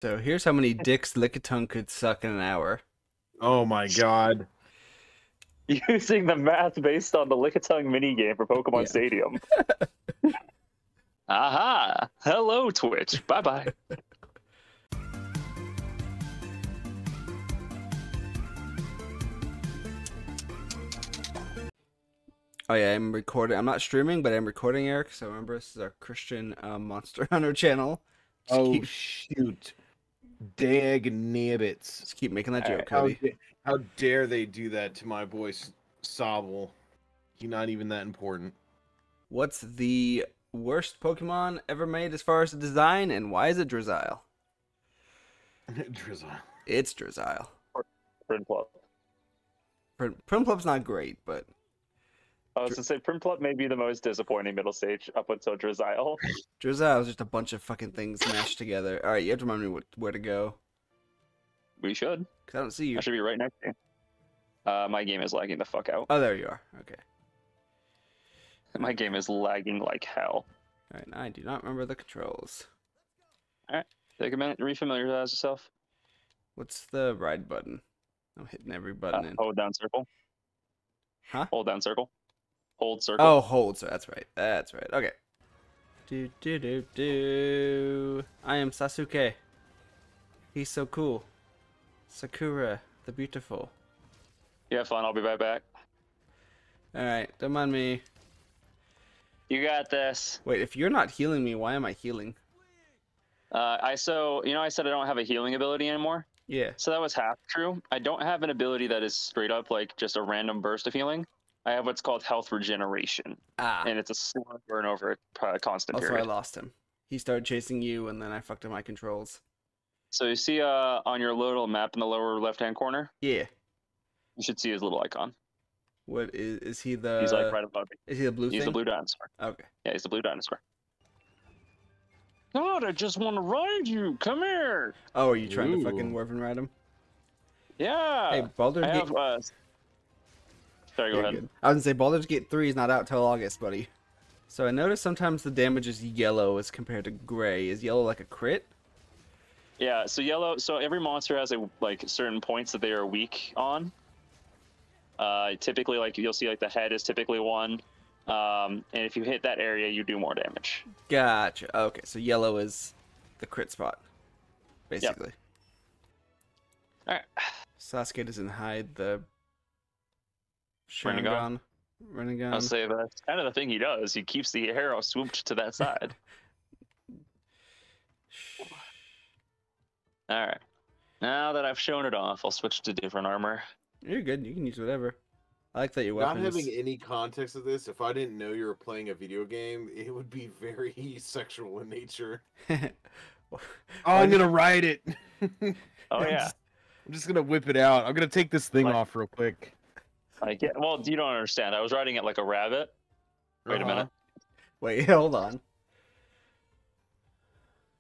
So here's how many dicks Lickitung could suck in an hour. Oh my god. Using the math based on the Lickitung minigame for Pokemon Yeah. Stadium. Aha! Hello, Twitch. Bye-bye. Oh yeah, I'm recording. I'm not streaming, but I'm recording, Eric. So remember, this is our Christian Monster Hunter channel. Oh shoot. Dag nabbits. Just keep making that joke, How, Cody. how dare they do that to my boy Sobble? He's not even that important. What's the worst Pokemon ever made as far as the design, and why is it Drizzile? Drizzle. It's Drizzile. Prinplup. Primplup's not great, but I was to say Prinplup may be the most disappointing middle stage up until Drizzile. Drizzile is just a bunch of fucking things mashed together. All right, you have to remind me where to go, We should. because I don't see you. I should be right next to you. My game is lagging the fuck out. Oh, there you are. Okay. My game is lagging like hell. All right, I do not remember the controls. Take a minute to refamiliarize yourself. What's the ride button? I'm hitting every button in. Hold down circle. Huh? Hold down circle. Hold circle. Oh, hold. So that's right. That's right. Okay. Do do do do. I am Sasuke. He's so cool. Sakura, the beautiful. You have fun. I'll be right back. All right, don't mind me. You got this. Wait, if you're not healing me, why am I healing? I said I don't have a healing ability anymore. Yeah. So that was half true. I don't have an ability that is straight up like just a random burst of healing. I have what's called health regeneration, Ah. and it's a slow burn over a constant Also, I period. lost him. He started chasing you, and then I fucked up my controls. So you see on your little map in the lower left-hand corner, Yeah. you should see his little icon. What is he the? He's like right above me. Is he the blue He's thing? the blue dinosaur. Okay. Yeah, he's the blue dinosaur. God, I just want to ride you. Come here. Oh, are you trying to Ooh. fucking Wyvern ride him? Yeah. Hey, Baldur's I Gate. have. Sorry, go You're ahead. good. I was gonna say Baldur's Gate 3 is not out till August, buddy. So I noticed sometimes the damage is yellow as compared to gray. Is yellow like a crit? Yeah. So yellow. So every monster has certain points that they are weak on. Typically, like you'll see, like the head is typically one. And if you hit that area, you do more damage. Gotcha. Okay, so yellow is the crit spot, basically. All right. Sasuke doesn't hide the Rinnegan? Rinnegan. I'll say that's kind of the thing he does. He keeps the arrow swooped to that side. All right. Now that I've shown it off, I'll switch to different armor. You're good. You can use whatever. I like that your Not weapon is... having any context of this, if I didn't know you were playing a video game, it would be very sexual in nature. Oh, I'm gonna ride it. Oh yeah. I'm just gonna whip it out. I'm gonna take this thing off real quick. Like, yeah, well, you don't understand. I was riding it like a rabbit. Wait a minute. Wait, hold on.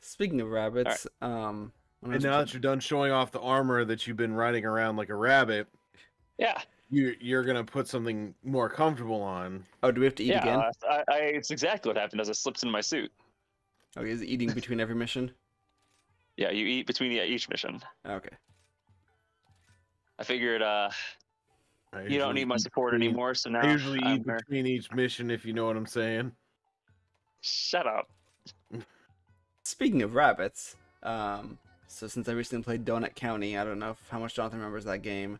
Speaking of rabbits, And now that you're done showing off the armor that you've been riding around like a rabbit, Yeah. you're gonna put something more comfortable on. Oh, do we have to eat again? It's exactly what happened as it slips in my suit. Oh, is it eating between every mission? Yeah, you eat between each mission. Okay. I figured you don't need my support between- anymore, so now I usually I'm eat between each mission, if you know what I'm saying. Shut up. Speaking of rabbits, so since I recently played Donut County, I don't know how much Jonathan remembers that game,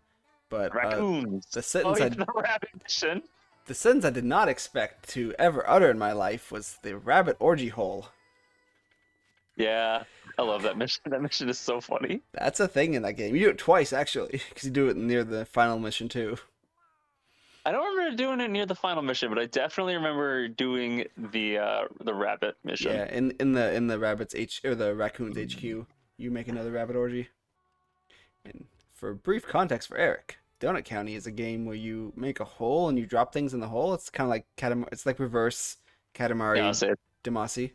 but Raccoons. the sentence I the rabbit mission. the sentence I did not expect to ever utter in my life was the rabbit orgy hole. Yeah, I love that mission. That mission is so funny. That's a thing in that game. You do it twice actually, because you do it near the final mission too. I don't remember doing it near the final mission, but I definitely remember doing the rabbit mission. Yeah, in the rabbits or the raccoons HQ, you make another rabbit orgy. And for brief context for Eric, Donut County is a game where you make a hole and you drop things in the hole. It's kind of like it's like reverse Katamari Yeah, I'll say it. Damacy.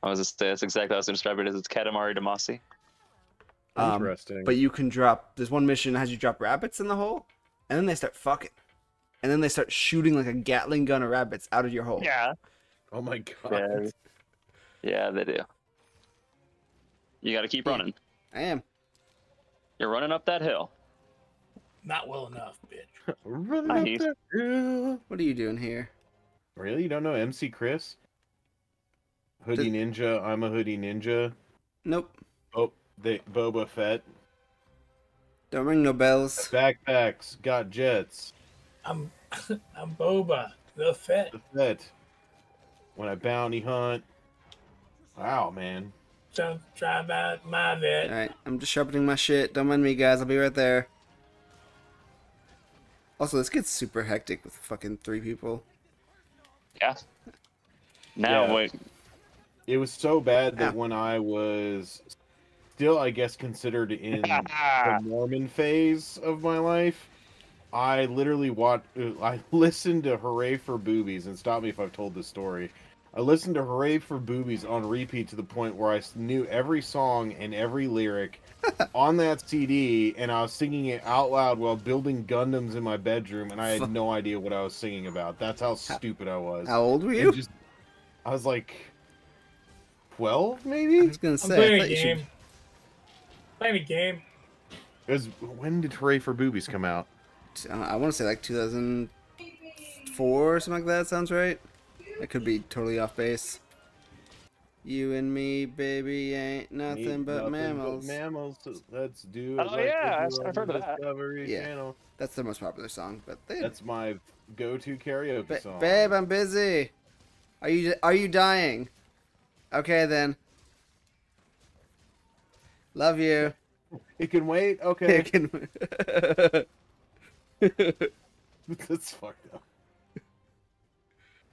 I was just say that's exactly how I was describe it as. It's Katamari Damacy. Interesting. But you can drop. There's one mission that has you drop rabbits in the hole, and then they start fucking, and then they start shooting like a Gatling gun of rabbits out of your hole. Yeah. Oh my god. Yeah, yeah, they do. You got to keep running. I am. You're running up that hill. Not well enough, bitch. Running Nice. up that hill. What are you doing here? Really? You don't know MC Chris? Hoodie Ninja. I'm a Hoodie Ninja. Nope. Oh, Boba Fett. Don't ring no bells. Backpacks. Got jets. I'm Boba the Fett. The Fett. When I bounty hunt. Wow, man. So try about my vet. Alright, I'm just sharpening my shit. Don't mind me, guys. I'll be right there. Also, this gets super hectic with fucking 3 people. Yeah. Now, Yeah. wait. It was so bad that Ow. when I was still, I guess, considered in the Mormon phase of my life, I literally I listened to Hooray for Boobies, and stop me if I've told this story. I listened to Hooray for Boobies on repeat to the point where I knew every song and every lyric on that CD, and I was singing it out loud while building Gundams in my bedroom, and I had no idea what I was singing about. That's how stupid I was. How old were And you? I was like 12, I maybe? was gonna I'm say. I playing a thought you game. should... Playing a game. When did Hooray for Boobies come out? I want to say like 2004 or something like that. Sounds right. I could be totally off base. You and me, baby, ain't nothing but mammals. Mammals. Let's do it. Oh, like yeah, they do I've heard on of that. Discovery Yeah. Channel. That's their most popular song, but they... That's my go-to karaoke song. Babe, I'm busy. Are you dying? Okay then. Love you. It can wait. Okay, Can- that's fucked up.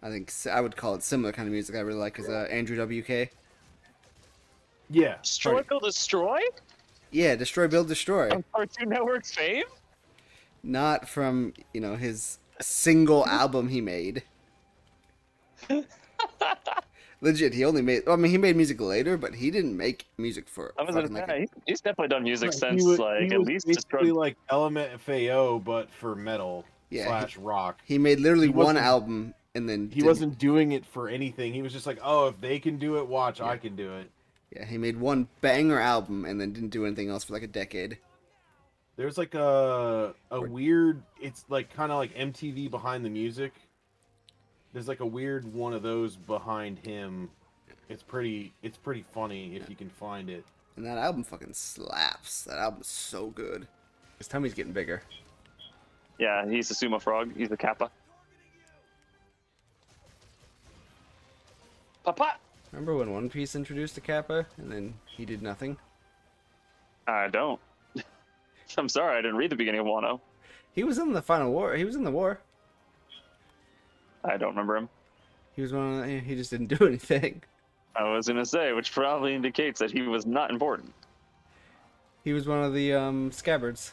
I think I would call it similar kind of music I really like is Andrew WK. Yeah. Destroy, Build, Destroy? Yeah, Destroy, Build, Destroy. From Cartoon Network's fame? Not from, his single album he made. Legit, he only made... he made music later, but he didn't make music for... I was fucking, gonna like, say, he's definitely done music since, He was at least basically Destroy. like Element FAO, but for metal Yeah, / rock. He made literally He one wasn't- album and then... He wasn't doing it for anything. He was just like, oh, if they can do it, watch, I can do it. Yeah, he made one banger album and then didn't do anything else for like a decade. There's like a weird, it's like kind of like MTV Behind the Music. There's like a weird one of those behind him. It's pretty funny if you can find it. And that album fucking slaps. That album's so good. His tummy's getting bigger. Yeah, he's a sumo frog. He's a kappa. Papa! Remember when One Piece introduced the Kappa and then he did nothing? I don't. I'm sorry, I didn't read the beginning of Wano. He was in the final war. He was in the war. I don't remember him. He was one of the, he just didn't do anything. I was gonna say, which probably indicates that he was not important. He was one of the scabbards.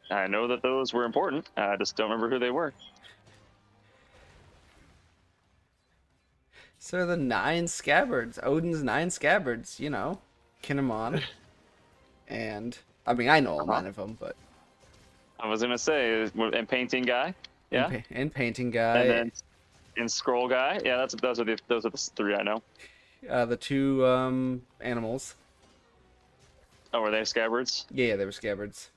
I know that those were important. I just don't remember who they were. So the 9 scabbards, Odin's 9 scabbards, Kinemon. And I know all 9 of them, but I was gonna say, and painting guy, yeah, and painting guy, and then in scroll guy, yeah. Those are the 3 I know. the 2 animals. Oh, were they scabbards? Yeah, they were scabbards.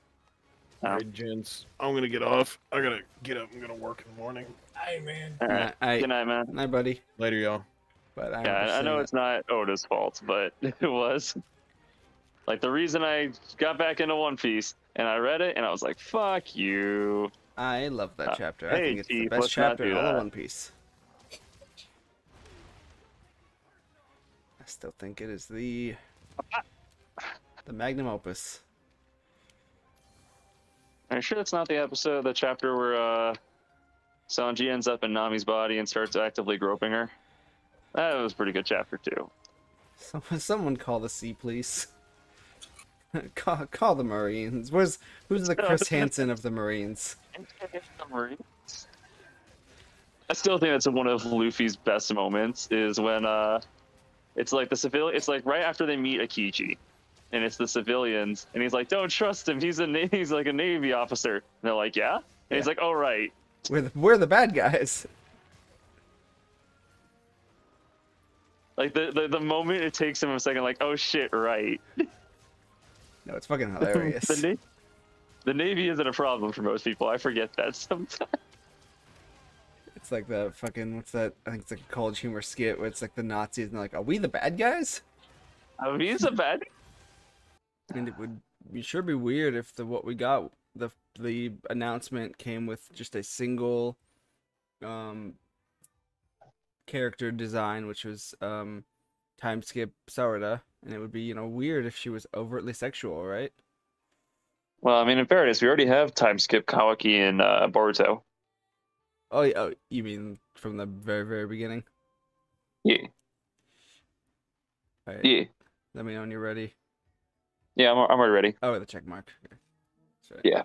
Oh. Alright, gents. I'm gonna get off. I gotta get up. I'm gonna work in the morning. Hey, man. All right. Good Good night, man. night, buddy. Later, y'all. But I Yeah, I know understand it's not Oda's fault, but it was. Like, the reason I got back into One Piece, and I read it, and I was like, fuck you. I love that chapter. I hey, think it's the Chief, best let's not chapter do in all of that. One Piece. I still think it is the magnum opus. Are you sure that's not the episode, the chapter where Sanji ends up in Nami's body and starts actively groping her? That was a pretty good chapter, too. Someone call the sea police. call the Marines. Who's the Chris Hansen of the Marines? I still think that's one of Luffy's best moments is when it's like it's like right after they meet Akichi, and it's the civilians, and he's like, "Don't trust him. He's like a Navy officer." And they're like, "Yeah," and he's like, "Oh right." We're the bad guys. Like the moment it takes him a second, like, oh shit, right. No, it's fucking The, hilarious. Na- the Navy isn't a problem for most people. I forget that sometimes. It's like the fucking, what's that? I think it's like a college humor skit where it's like the Nazis and they're like, are we the bad guys? I mean, it's a bad. And it would sure be weird if what we got, the announcement came with just a single character design, which was time skip Sarada, and it would be, weird if she was overtly sexual, right? Well, I mean, in fairness, we already have time skip Kawaki and Boruto. Oh, yeah, oh, you mean from the very, very beginning? Yeah. All right. Yeah. Let me know when you're ready. Yeah, I'm already ready. Oh, the check mark. Okay. Sorry. Yeah.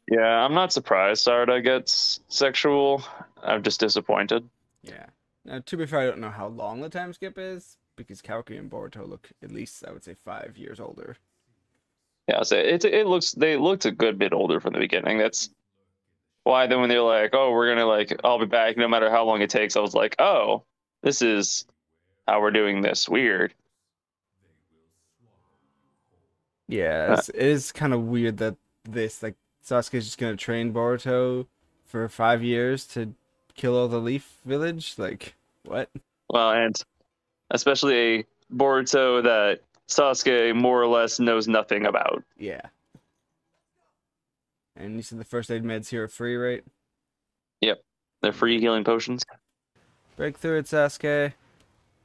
Yeah, I'm not surprised Sarada gets sexual. I'm just disappointed. Yeah. Now, to be fair, I don't know how long the time skip is, because Kawaki and Boruto look at least, I would say, 5 years older. Yeah, so they looked a good bit older from the beginning. That's why then when they're like, oh, we're gonna like, I'll be back no matter how long it takes, I was like, oh, this is how we're doing this. Weird. Yeah, it is kind of weird that Sasuke's just gonna train Boruto for 5 years to kill all the Leaf Village. Like, what? Well, and especially a Boruto that Sasuke more or less knows nothing about. Yeah. And you said the first aid meds here are free, right? Yep, they're free healing potions. Break through it, Sasuke,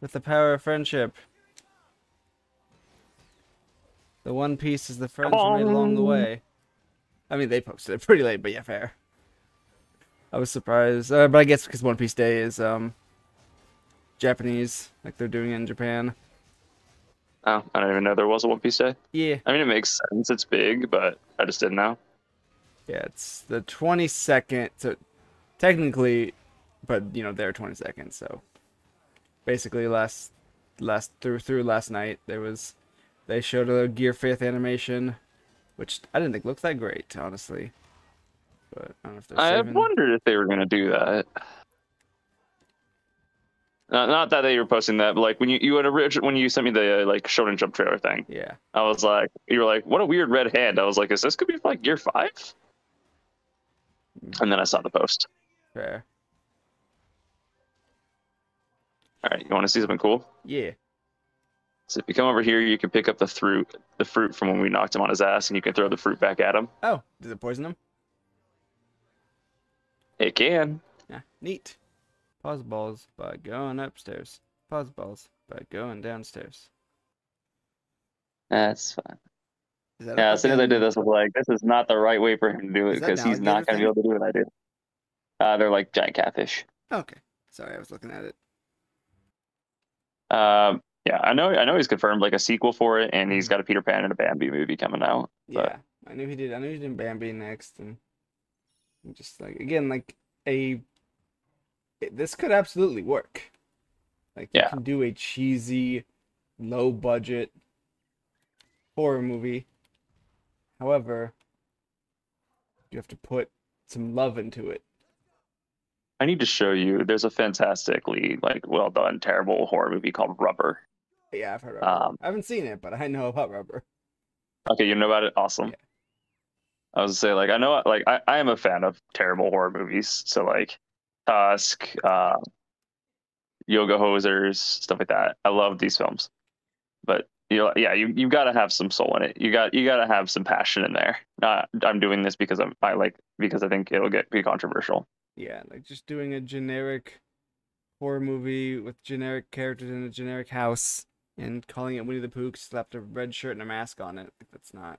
with the power of friendship. The One Piece is the friends we made along the way. I mean, they posted it pretty late, but yeah, fair. I was surprised, but I guess because One Piece Day is Japanese, like they're doing it in Japan. Oh, I didn't even know there was a One Piece Day. Yeah. I mean, it makes sense. It's big, but I just didn't know. Yeah, it's the 22nd, so technically, but they're 22nd, so basically through last night they showed a Gear 5th animation, which I didn't think looked that great, honestly. But I don't know if they're I saving. wondered if they were gonna do that. Not that they were posting that, but like when you sent me the like Shonen Jump trailer thing, Yeah. I was like, you were like, what a weird red hand. I was like, is this gonna be like Gear 5? And then I saw the post. Fair. All right, you want to see something cool? Yeah. So if you come over here, you can pick up the fruit from when we knocked him on his ass, and you can throw the fruit back at him. Oh, does it poison him? It can. Yeah, neat. Pause balls by going upstairs. Pause balls by going downstairs. That's fine. Is that Yeah, as soon as I did this, I was like, this is not the right way for him to do it Is that because he's not going to be able to do what I do. They're like giant catfish. Okay. Sorry, I was looking at it. Yeah, I know he's confirmed like a sequel for it, and he's got a Peter Pan and a Bambi movie coming out. But Yeah, I knew he did. I knew he did Bambi next, and just like again, like this could absolutely work. Like you Yeah. can do a cheesy, low budget horror movie. However, you have to put some love into it. I need to show you. There's a fantastically like well done, terrible horror movie called Rubber. Yeah, I've heard of Rubber. I haven't seen it, but I know about Rubber. Okay, you know about it? Awesome. Yeah. I was to say like I know like I am a fan of terrible horror movies. So like Tusk, Yoga Hosers, stuff like that. I love these films. But you got to have some soul in it. You got to have some passion in there. I'm doing this because because I think it'll be controversial. Yeah, like just doing a generic horror movie with generic characters in a generic house and calling it Winnie the Pooh because slapped a red shirt and a mask on it. Like, that's not.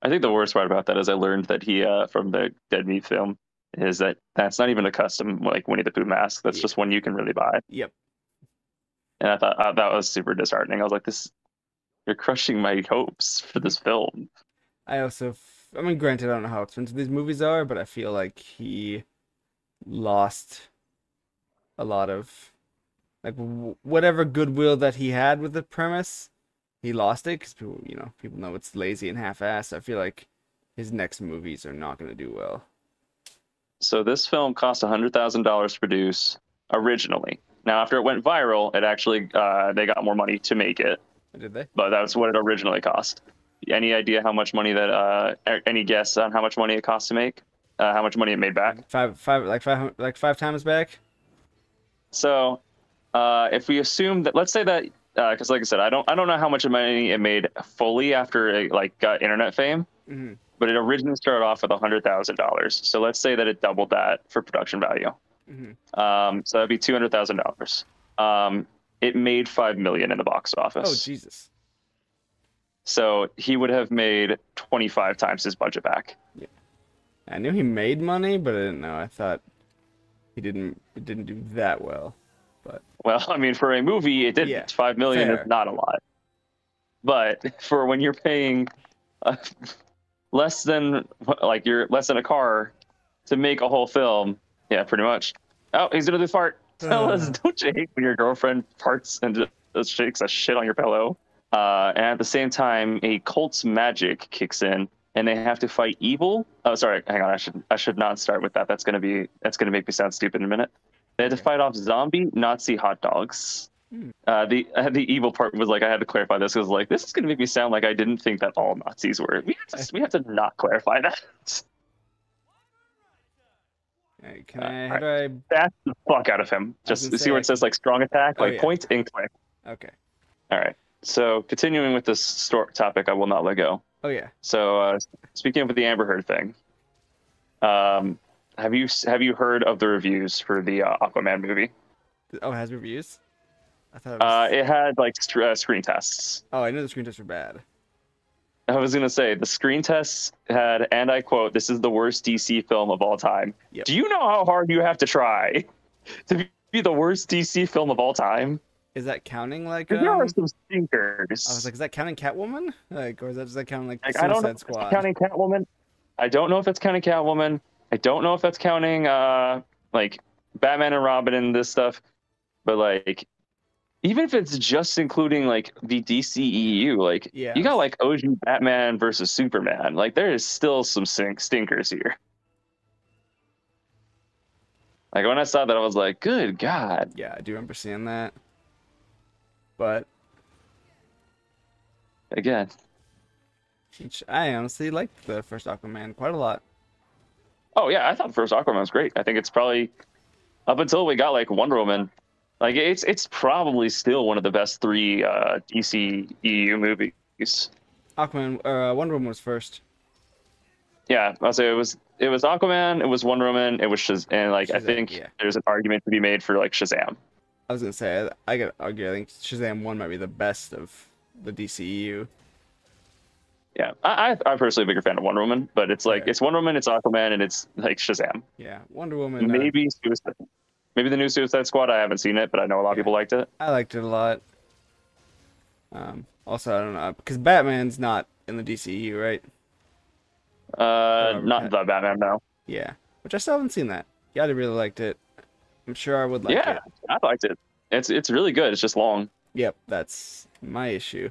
I think the worst part about that is I learned that he from the Dead Meat film is that's not even a custom like Winnie the Pooh mask. That's just one you can really buy. Yep. And I thought that was super disheartening. I was like, you're crushing my hopes for this film. I mean, granted, I don't know how expensive these movies are, but I feel like he lost a lot of, like, whatever goodwill that he had with the premise, he lost it because people know it's lazy and half-assed. I feel like his next movies are not going to do well. So this film cost $100,000 to produce originally. Now, after it went viral, it actually they got more money to make it, Did they? but that's what it originally cost. Any idea how much money that? Any guess on how much money it cost to make? How much money it made back? Like five times back. So, if we assume that, let's say that, because like I said, I don't know how much money it made fully after it like got internet fame, Mm-hmm. but it originally started off with $100,000. So let's say that it doubled that for production value. Mm-hmm. So that'd be $200,000. It made $5 million in the box office. Oh Jesus! So he would have made 25 times his budget back. Yeah, I knew he made money, but I didn't know. I thought it didn't do that well. But Well, I mean, for a movie, it did. Yeah, 5 million fair. is not a lot, but for when you're paying less than a car to make a whole film, yeah, pretty much. Oh, he's gonna do fart. Fellas, don't you hate when your girlfriend farts and just shakes a shit on your pillow? And at the same time, a cult's magic kicks in, and they have to fight evil. Oh, sorry, hang on. I should not start with that. That's gonna make me sound stupid in a minute. They had to fight off zombie Nazi hot dogs. The evil part was like I had to clarify this because like this is gonna make me sound like I didn't think that all Nazis were. We have to not clarify that. hey, how do I? Bash the fuck out of him. Just see where it says like strong attack, like yeah. point and click. Okay. All right. So continuing with this topic, I will not let go. Oh yeah. So speaking of the Amber Heard thing, have you heard of the reviews for the Aquaman movie? Oh, it has reviews? I thought it had like screen tests. Oh, I know the screen tests were bad. I was gonna say the screen tests had, and I quote, "This is the worst DC film of all time." Yep. Do you know how hard you have to try to be the worst DC film of all time? Is that counting like? There are some stinkers. I was like, is that counting Catwoman? Like, or is that counting like I don't know Suicide if Squad? it's counting Catwoman. I don't know if that's counting Catwoman. I don't know if that's counting like Batman and Robin and this stuff. But like, even if it's just including like the DCEU, like Yeah. you got like OG Batman versus Superman. Like there is still some stinkers here. Like when I saw that, I was like, "Good God!" Yeah, I do remember seeing that. But Again, I honestly liked the first Aquaman quite a lot. oh yeah, I thought the first Aquaman was great. I think it's probably up until we got like Wonder Woman. Like it's probably still one of the best 3 DC EU movies. Aquaman, Wonder Woman was first. Yeah, I'll say it was Aquaman, it was Wonder Woman, it was and like I Shazam, think yeah. there's an argument to be made for like Shazam. I was gonna say I gotta argue. I think Shazam 1 might be the best of the DCEU. Yeah, I'm personally a bigger fan of Wonder Woman, but it's like Right. it's Wonder Woman, it's Aquaman, and it's like Shazam. Yeah, Wonder Woman. Maybe the new Suicide Squad. I haven't seen it, but I know a lot of people liked it. I liked it a lot. Also, I don't know because Batman's not in the DCEU, right? Not the Batman, no. Yeah, which I still haven't seen that. Yeah, I really liked it. I'm sure I would like Yeah, it. I liked it. It's really good. It's just long. Yep, that's my issue.